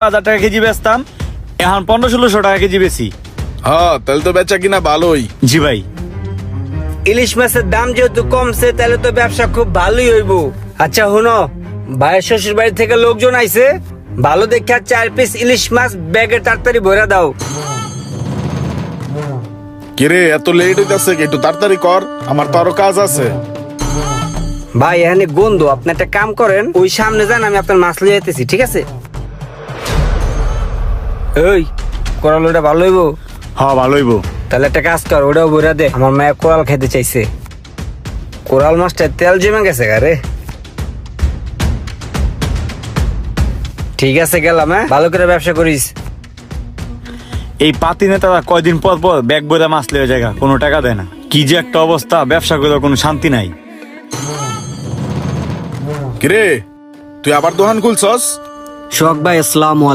1000 টাকা কেজি বেচতাম, এখন 1500-1600 টাকা কেজি বেশি। হ্যাঁ, তাহলে তো বেচা কিনা ভালোই। জি ভাই। ইলিশ মাছের দাম যেহেতু কমছে তাহলে তো ব্যবসা খুব ভালোই হইব। আচ্ছা হুনো, ভাইয়ের শ্বশুর বাড়ি থেকে লোকজন আইছে, ভালো দেখে 4 পিস ইলিশ মাছ ব্যাগে তাড়াতাড়ি ভরে দাও। কিরে এত লেট হইতাছে, একটু তাড়াতাড়ি কর, আমার তো আরো কাজ আছে। ভাই এখানে গন্ধ, আপনি একটা কাম করেন, ওই সামনে যান, আমি আপনার মাছ লিয়ে যেতেছি, ঠিক আছে? ওই কোরাল ওটা ভালো হইব? হ্যাঁ ভালো হইব। তাহলে একটা কাজ কর, ওটাও ভরে দে, আমার মায়ের কোরাল খেতে চাইছে। কোরাল মাছটা তেল জমে গেছে গারে। ঠিক আছে গেলাম, হ্যাঁ ভালো করে ব্যবসা করিস। এই পাতি নেতারা কয়দিন পর পর ব্যাগ বইরা মাছ লেগে জায়গা, কোনো টাকা দেয় না। কি যে একটা অবস্থা, ব্যবসা করে কোনো শান্তি নাই। কিরে তুই আবার দোকান খুলছস? শখ ভাই, আসসালামু